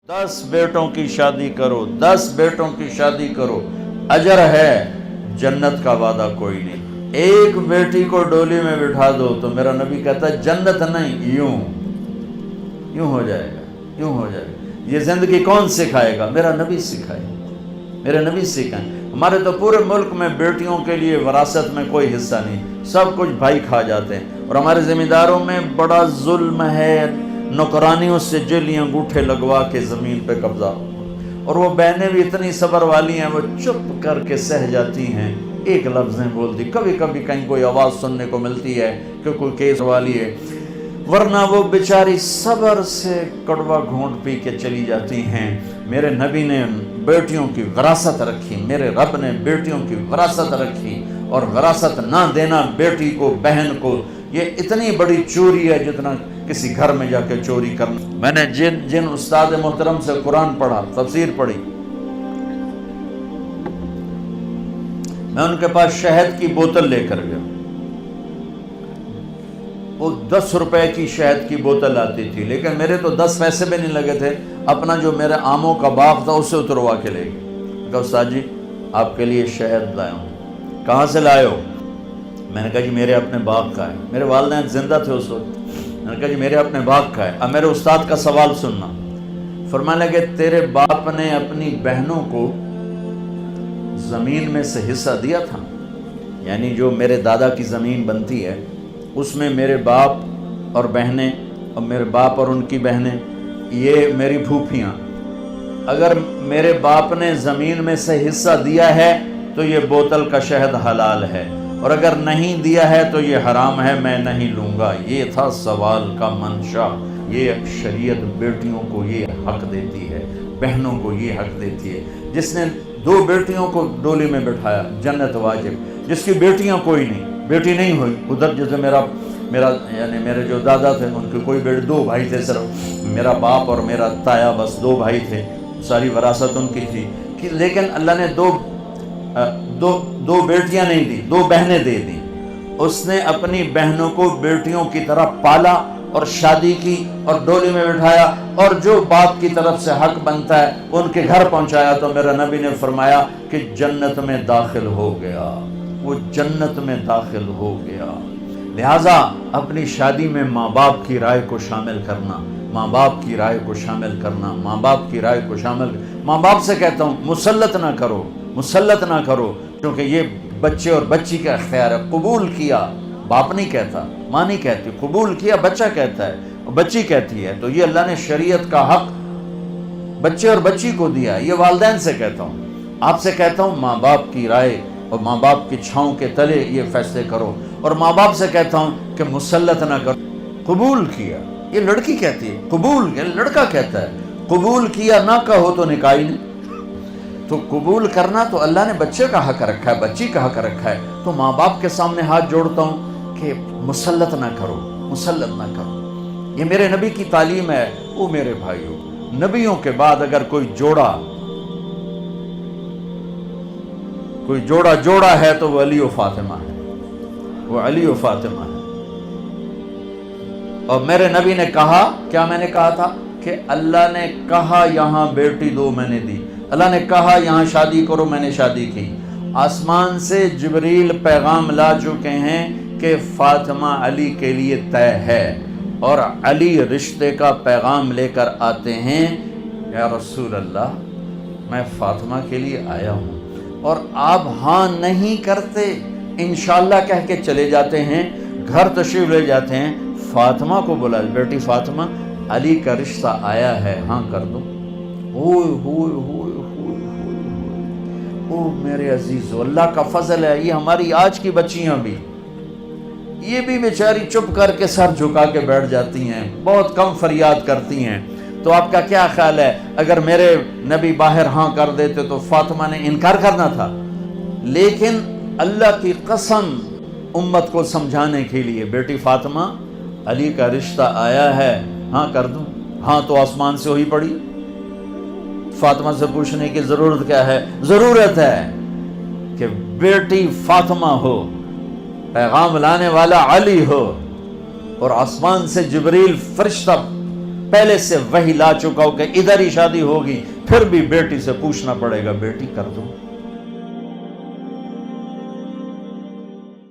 10 बेटों की शादी करो, 10 बेटों की शादी करो, अजर है, जन्नत का वादा कोई नहीं। एक बेटी को डोली में बिठा दो तो मेरा नबी कहता है जन्नत नहीं, यूं हो जाएगा, यूं हो जाएगा। ये जिंदगी कौन सिखाएगा? मेरा नबी सिखाए, मेरे नबी सिखाए। हमारे तो पूरे मुल्क में बेटियों के लिए विरासत में कोई हिस्सा नहीं, सब कुछ भाई खा जाते हैं। और हमारे ज़िम्मेदारों में बड़ा जुल्म है, नौकरानियों से जेली अंगूठे लगवा के ज़मीन पे कब्जा। और वो बहनें भी इतनी सब्र वाली हैं, वो चुप करके सह जाती हैं, एक लफ्ज़ नहीं बोलती। कभी कभी कहीं कोई आवाज़ सुनने को मिलती है कि कोई केस वाली है, वरना वो बेचारी सब्र से कड़वा घूंट पी के चली जाती हैं। मेरे नबी ने बेटियों की विरासत रखी, मेरे रब ने बेटियों की विरासत रखी। और विरासत ना देना बेटी को, बहन को, ये इतनी बड़ी चोरी है जितना किसी घर में जाके चोरी करना। मैंने जिन उस्ताद मोहतरम से कुरान पढ़ा, तफसीर पढ़ी, मैं उनके पास शहद की बोतल लेकर गया। वो 10 रुपए की शहद की बोतल आती थी, लेकिन मेरे तो 10 पैसे भी नहीं लगे थे। अपना जो मेरे आमों का बाग था उससे उतरवा के ले गए। कहा उस्ताद जी आपके लिए शहद लाया हूँ। कहाँ से लाए हो? मैंने कहा जी मेरे अपने बाग का है। मेरे वालिदैन जिंदा थे उस वक्त। मैंने कहा जी मेरे अपने बाग का है। अब मेरे उस्ताद का सवाल सुनना। फरमाने लगे तेरे बाप ने अपनी बहनों को ज़मीन में से हिस्सा दिया था, यानी जो मेरे दादा की ज़मीन बनती है उसमें मेरे बाप और बहनें, और मेरे बाप और उनकी बहनें, ये मेरी फूफियाँ, अगर मेरे बाप ने ज़मीन में से हिस्सा दिया है तो ये बोतल का शहद हलाल है, और अगर नहीं दिया है तो ये हराम है, मैं नहीं लूँगा। ये था सवाल का मंशा। ये शरीयत बेटियों को ये हक देती है, बहनों को ये हक देती है। जिसने 2 बेटियों को डोली में बिठाया जन्नत वाजिब। जिसकी बेटियां कोई नहीं, बेटी नहीं हुई, उधर जैसे मेरा यानी मेरे जो दादा थे उनके कोई बेटे, 2 भाई थे सिर्फ, मेरा बाप और मेरा ताया, बस 2 भाई थे, सारी विरासत उनकी थी कि, लेकिन अल्लाह ने दो बेटियां नहीं दी, 2 बहनें दे दी। उसने अपनी बहनों को बेटियों की तरह पाला और शादी की और डोली में बिठाया, और जो बाप की तरफ से हक बनता है उनके घर पहुंचाया। तो मेरा नबी ने फरमाया कि जन्नत में दाखिल हो गया, वो जन्नत में दाखिल हो गया। लिहाजा अपनी शादी में माँ बाप की राय को शामिल करना, माँ बाप की राय को शामिल करना, माँ बाप की राय को शामिल। माँ बाप से कहता हूँ मुसल्लत ना करो, मुसल्लत ना करो, क्योंकि ये बच्चे और बच्ची का इख्तियार है। कबूल किया, बाप नहीं कहता, माँ नहीं कहती, कबूल किया बच्चा कहता है, और बच्ची कहती है। तो ये अल्लाह ने शरीयत का हक बच्चे और बच्ची को दिया। ये वालिदैन से कहता हूँ, आपसे कहता हूँ माँ बाप की राय और माँ बाप की छाँव के तले ये फैसले करो। और माँ बाप से कहता हूँ कि मुसल्लत ना करो। कबूल किया, ये लड़की कहती है, कबूल, लड़का कहता है कबूल किया, ना कहो तो निकाह ही नहीं। तो कबूल करना तो अल्लाह ने बच्चे का हक रखा है, बच्ची का हक रखा है। तो माँ बाप के सामने हाथ जोड़ता हूँ कि मुसल्लत ना करो, मुसल्लत ना करो। ये मेरे नबी की तालीम है। वो मेरे भाइयों, नबियों के बाद अगर कोई जोड़ा है तो वो अली व फातिमा है, वो अली व फातिमा है। और मेरे नबी ने कहा, क्या मैंने कहा था कि अल्लाह ने कहा यहाँ बेटी दो, मैंने दी। अल्लाह ने कहा यहाँ शादी करो, मैंने शादी की। आसमान से जिब्रील पैगाम ला चुके हैं कि फातिमा अली के लिए तय है, और अली रिश्ते का पैगाम लेकर आते हैं, या रसूल अल्लाह मैं फातिमा के लिए आया हूँ। और आप हाँ नहीं करते, इंशाअल्लाह कह के चले जाते हैं, घर तशरीफ ले जाते हैं, फातिमा को बुला, बेटी फातिमा अली का रिश्ता आया है, हाँ कर दो। ओ मेरे अजीज़ो, अल्लाह का फजल है। ये हमारी आज की बच्चियां भी, ये भी बेचारी चुप करके सर झुका के बैठ जाती हैं, बहुत कम फरियाद करती हैं। तो आपका क्या ख्याल है अगर मेरे नबी बाहर हाँ कर देते तो फातिमा ने इनकार करना था? लेकिन अल्लाह की कसम, उम्मत को समझाने के लिए, बेटी फातिमा अली का रिश्ता आया है, हाँ कर दूं। हाँ तो आसमान से हुई पड़ी। फातिमा से पूछने की ज़रूरत क्या है? ज़रूरत है कि बेटी फातिमा हो, पैगाम लाने वाला अली हो, और आसमान से जिब्रील फरिश्ता پہلے سے وہی لا چکا ہوں کہ ادھر ہی شادی ہوگی، پھر بھی بیٹی سے پوچھنا پڑے گا بیٹی کر دوں؟